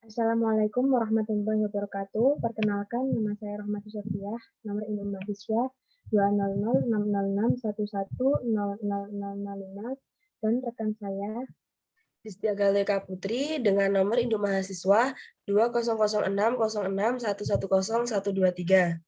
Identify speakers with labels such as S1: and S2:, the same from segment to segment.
S1: Assalamualaikum warahmatullahi wabarakatuh. Perkenalkan, nama saya Rahmati Sofiah, nomor induk mahasiswa 2006061000005, dan rekan saya
S2: Distia Galeka Putri dengan nomor induk mahasiswa 2006061110123.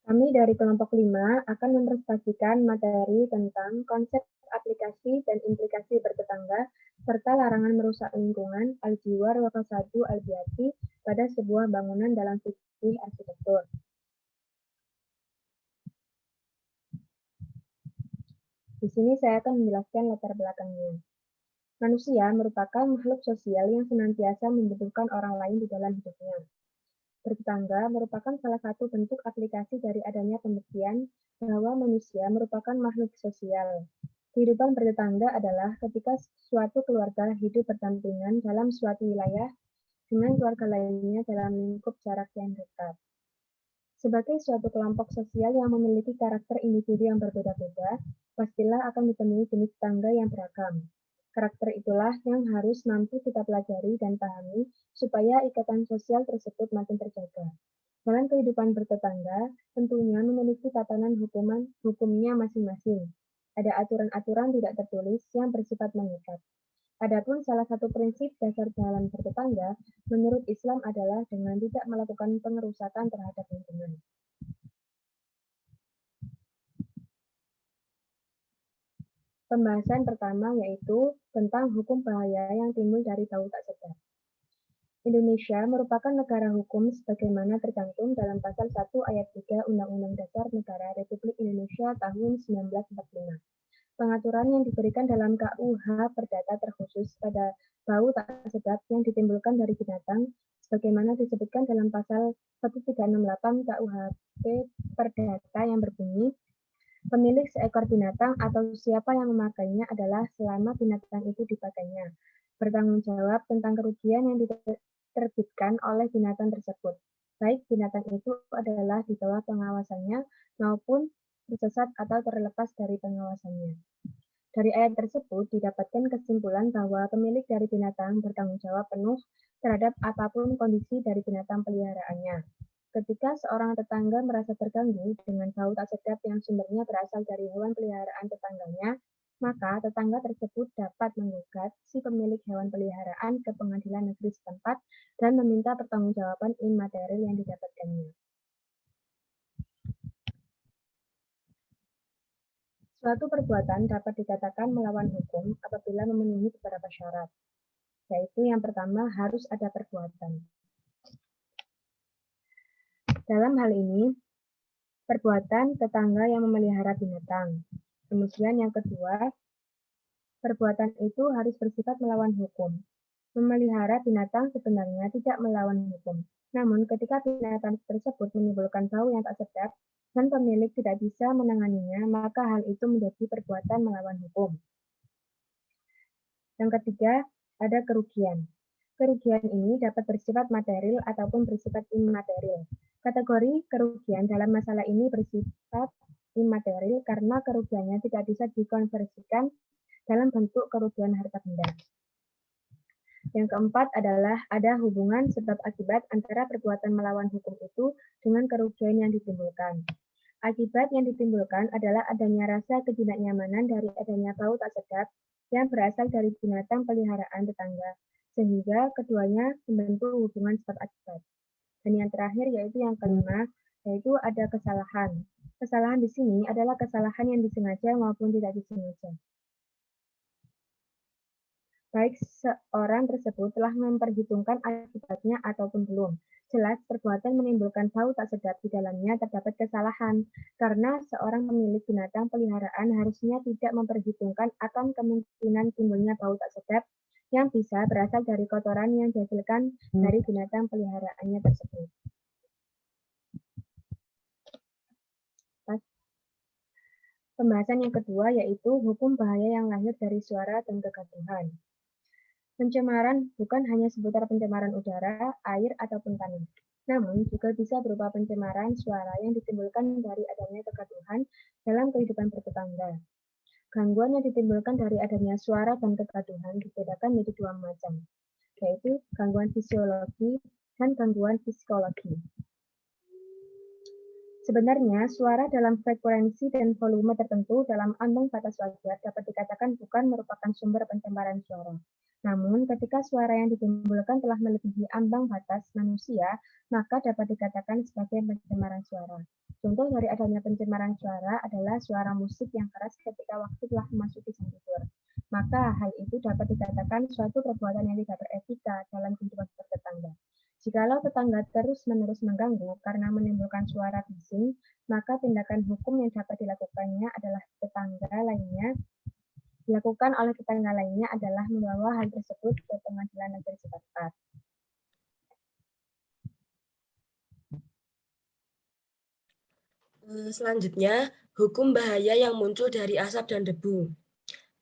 S1: Kami dari kelompok 5 akan mempresentasikan materi tentang konsep aplikasi dan implikasi bertetangga serta larangan merusak lingkungan al-jiwar wa fasadu al-biyati pada sebuah bangunan dalam fikih arsitektur. Di sini saya akan menjelaskan latar belakangnya. Manusia merupakan makhluk sosial yang senantiasa membutuhkan orang lain di dalam hidupnya. Bertetangga merupakan salah satu bentuk aplikasi dari adanya pembuktian bahwa manusia merupakan makhluk sosial. Kehidupan bertetangga adalah ketika suatu keluarga hidup berdampingan dalam suatu wilayah dengan keluarga lainnya dalam lingkup jarak yang dekat. Sebagai suatu kelompok sosial yang memiliki karakter individu yang berbeda-beda, pastilah akan ditemui jenis tetangga yang beragam. Karakter itulah yang harus mampu kita pelajari dan pahami supaya ikatan sosial tersebut makin terjaga. Dalam kehidupan bertetangga, tentunya memiliki tatanan hukumnya masing-masing. Ada aturan-aturan tidak tertulis yang bersifat mengikat. Adapun salah satu prinsip dasar dalam bertetangga menurut Islam adalah dengan tidak melakukan pengerusakan terhadap lingkungan. Pembahasan pertama yaitu tentang hukum bahaya yang timbul dari bau tak sedap. Indonesia merupakan negara hukum sebagaimana tercantum dalam pasal 1 ayat 3 Undang-Undang Dasar Negara Republik Indonesia tahun 1945. Pengaturan yang diberikan dalam KUH Perdata terkhusus pada bau tak sedap yang ditimbulkan dari binatang, sebagaimana disebutkan dalam pasal 1368 KUHP Perdata yang berbunyi, pemilik seekor binatang atau siapa yang memakainya adalah selama binatang itu dipakainya, bertanggung jawab tentang kerugian yang diterbitkan oleh binatang tersebut, baik binatang itu adalah di bawah pengawasannya maupun tersesat atau terlepas dari pengawasannya. Dari ayat tersebut didapatkan kesimpulan bahwa pemilik dari binatang bertanggung jawab penuh terhadap apapun kondisi dari binatang peliharaannya. Ketika seorang tetangga merasa terganggu dengan bau tak sedap yang sumbernya berasal dari hewan peliharaan tetangganya, maka tetangga tersebut dapat menggugat si pemilik hewan peliharaan ke pengadilan negeri setempat dan meminta pertanggungjawaban immaterial yang didapatkannya. Suatu perbuatan dapat dikatakan melawan hukum apabila memenuhi beberapa syarat, yaitu yang pertama harus ada perbuatan. Dalam hal ini, perbuatan tetangga yang memelihara binatang. Kemudian yang kedua, perbuatan itu harus bersifat melawan hukum. Memelihara binatang sebenarnya tidak melawan hukum. Namun ketika binatang tersebut menimbulkan bau yang tak sedap dan pemilik tidak bisa menanganinya, maka hal itu menjadi perbuatan melawan hukum. Yang ketiga, ada kerugian. Kerugian ini dapat bersifat material ataupun bersifat immaterial. Kategori kerugian dalam masalah ini bersifat immaterial karena kerugiannya tidak bisa dikonversikan dalam bentuk kerugian harta benda. Yang keempat adalah ada hubungan sebab akibat antara perbuatan melawan hukum itu dengan kerugian yang ditimbulkan. Akibat yang ditimbulkan adalah adanya rasa ketidaknyamanan dari adanya bau tak sedap yang berasal dari binatang peliharaan tetangga, sehingga keduanya membentuk hubungan sebab akibat. Dan yang terakhir yaitu yang kelima, yaitu ada kesalahan. Kesalahan di sini adalah kesalahan yang disengaja maupun tidak disengaja. Baik seorang tersebut telah memperhitungkan akibatnya ataupun belum. Jelas perbuatan menimbulkan bau tak sedap di dalamnya terdapat kesalahan, karena seorang pemilik binatang peliharaan harusnya tidak memperhitungkan akan kemungkinan timbulnya bau tak sedap yang bisa berasal dari kotoran yang dihasilkan dari binatang peliharaannya tersebut. Pembahasan yang kedua yaitu hukum bahaya yang lahir dari suara dan kegaduhan. Pencemaran bukan hanya seputar pencemaran udara, air, ataupun tanah, namun juga bisa berupa pencemaran suara yang ditimbulkan dari adanya kegaduhan dalam kehidupan bertetangga. Gangguan yang ditimbulkan dari adanya suara dan kegaduhan dibedakan menjadi dua macam. yaitu gangguan fisiologi dan gangguan psikologi. Sebenarnya, suara dalam frekuensi dan volume tertentu dalam ambang batas wajar dapat dikatakan bukan merupakan sumber pencemaran suara. Namun, ketika suara yang ditimbulkan telah melebihi ambang batas manusia, maka dapat dikatakan sebagai pencemaran suara. Contoh dari adanya pencemaran suara adalah suara musik yang keras ketika waktu telah memasuki jam tidur. Maka hal itu dapat dikatakan suatu perbuatan yang tidak beretika dalam kehidupan bertetangga. Jikalau tetangga terus-menerus mengganggu karena menimbulkan suara bising, maka tindakan hukum yang dapat dilakukan oleh tetangga lainnya adalah membawa hal tersebut ke pengadilan negeri setempat.
S2: Selanjutnya, hukum bahaya yang muncul dari asap dan debu.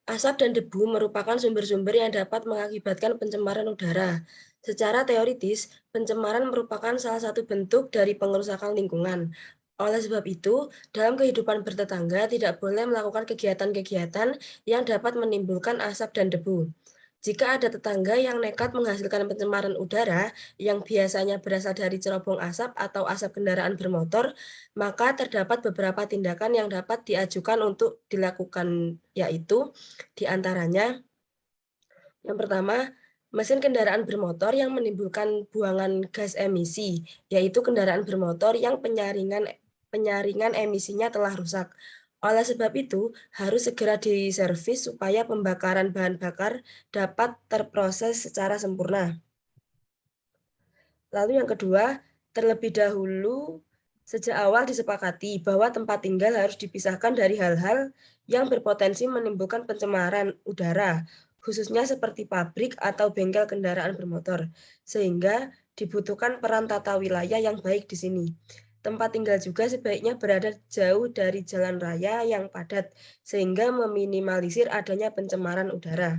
S2: Asap dan debu merupakan sumber-sumber yang dapat mengakibatkan pencemaran udara. Secara teoritis, pencemaran merupakan salah satu bentuk dari pengerusakan lingkungan. Oleh sebab itu, dalam kehidupan bertetangga tidak boleh melakukan kegiatan-kegiatan yang dapat menimbulkan asap dan debu. Jika ada tetangga yang nekat menghasilkan pencemaran udara yang biasanya berasal dari cerobong asap atau asap kendaraan bermotor, maka terdapat beberapa tindakan yang dapat diajukan untuk dilakukan, yaitu di antaranya, yang pertama, mesin kendaraan bermotor yang menimbulkan buangan gas emisi, yaitu kendaraan bermotor yang penyaringan emisinya telah rusak. Oleh sebab itu, harus segera diservis supaya pembakaran bahan bakar dapat terproses secara sempurna. Lalu yang kedua, terlebih dahulu sejak awal disepakati bahwa tempat tinggal harus dipisahkan dari hal-hal yang berpotensi menimbulkan pencemaran udara, khususnya seperti pabrik atau bengkel kendaraan bermotor, sehingga dibutuhkan peran tata wilayah yang baik di sini. Tempat tinggal juga sebaiknya berada jauh dari jalan raya yang padat, sehingga meminimalisir adanya pencemaran udara.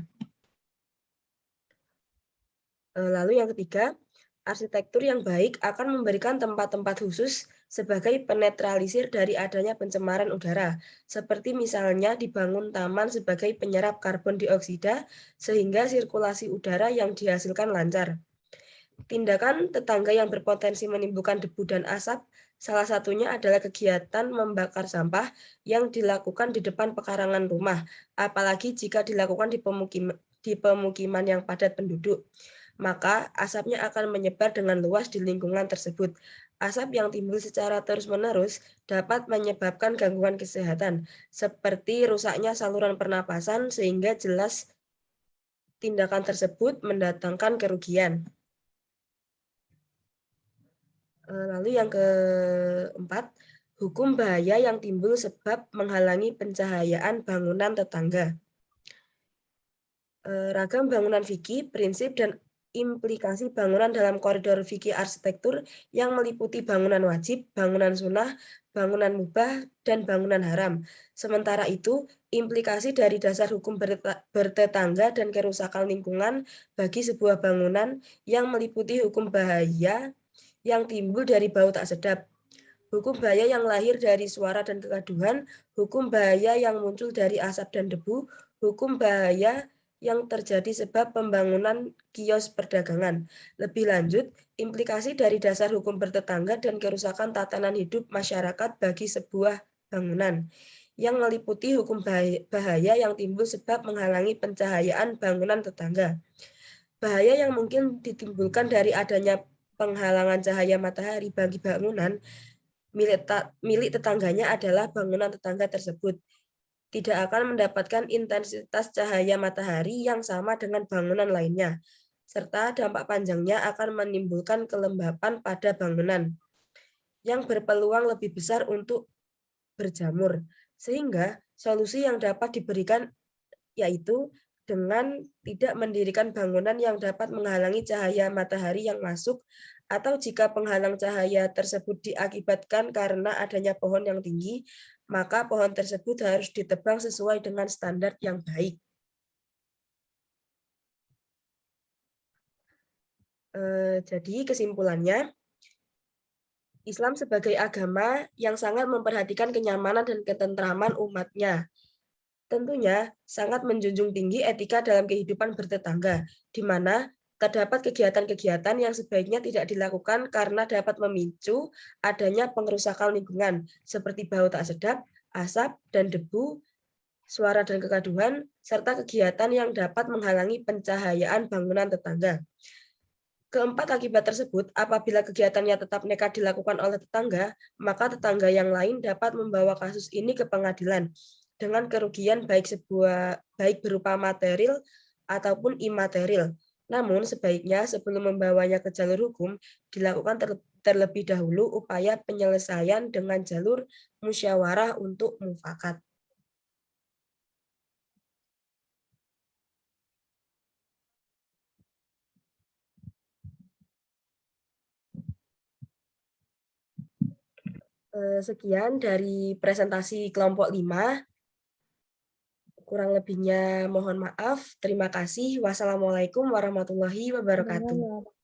S2: Lalu yang ketiga, arsitektur yang baik akan memberikan tempat-tempat khusus sebagai penetralisir dari adanya pencemaran udara, seperti misalnya dibangun taman sebagai penyerap karbon dioksida sehingga sirkulasi udara yang dihasilkan lancar. Tindakan tetangga yang berpotensi menimbulkan debu dan asap, salah satunya adalah kegiatan membakar sampah yang dilakukan di depan pekarangan rumah, apalagi jika dilakukan di pemukiman yang padat penduduk. Maka asapnya akan menyebar dengan luas di lingkungan tersebut. Asap yang timbul secara terus-menerus dapat menyebabkan gangguan kesehatan, seperti rusaknya saluran pernapasan, sehingga jelas tindakan tersebut mendatangkan kerugian. Lalu yang keempat, hukum bahaya yang timbul sebab menghalangi pencahayaan bangunan tetangga. Ragam bangunan fikih, prinsip, dan implikasi bangunan dalam koridor fikih arsitektur yang meliputi bangunan wajib, bangunan sunnah, bangunan mubah, dan bangunan haram. Sementara itu, implikasi dari dasar hukum bertetangga dan kerusakan lingkungan bagi sebuah bangunan yang meliputi hukum bahaya yang timbul dari bau tak sedap, hukum bahaya yang lahir dari suara dan kegaduhan, hukum bahaya yang muncul dari asap dan debu, hukum bahaya yang terjadi sebab pembangunan kios perdagangan. Lebih lanjut, implikasi dari dasar hukum bertetangga dan kerusakan tatanan hidup masyarakat bagi sebuah bangunan yang meliputi hukum bahaya yang timbul sebab menghalangi pencahayaan bangunan tetangga. Bahaya yang mungkin ditimbulkan dari adanya penghalangan cahaya matahari bagi bangunan milik tetangganya adalah bangunan tetangga tersebut tidak akan mendapatkan intensitas cahaya matahari yang sama dengan bangunan lainnya, serta dampak panjangnya akan menimbulkan kelembapan pada bangunan yang berpeluang lebih besar untuk berjamur. Sehingga solusi yang dapat diberikan yaitu dengan tidak mendirikan bangunan yang dapat menghalangi cahaya matahari yang masuk, atau jika penghalang cahaya tersebut diakibatkan karena adanya pohon yang tinggi, maka pohon tersebut harus ditebang sesuai dengan standar yang baik. Jadi kesimpulannya, Islam sebagai agama yang sangat memperhatikan kenyamanan dan ketentraman umatnya. Tentunya sangat menjunjung tinggi etika dalam kehidupan bertetangga, di mana Terdapat kegiatan-kegiatan yang sebaiknya tidak dilakukan karena dapat memicu adanya pengerusakan lingkungan, seperti bau tak sedap, asap dan debu, suara dan kegaduhan, serta kegiatan yang dapat menghalangi pencahayaan bangunan tetangga. Keempat akibat tersebut, apabila kegiatannya tetap nekat dilakukan oleh tetangga, maka tetangga yang lain dapat membawa kasus ini ke pengadilan dengan kerugian baik berupa material ataupun imaterial. Namun sebaiknya sebelum membawanya ke jalur hukum, dilakukan terlebih dahulu upaya penyelesaian dengan jalur musyawarah untuk mufakat. Sekian dari presentasi kelompok 5. Kurang lebihnya mohon maaf. Terima kasih. Wassalamualaikum warahmatullahi wabarakatuh.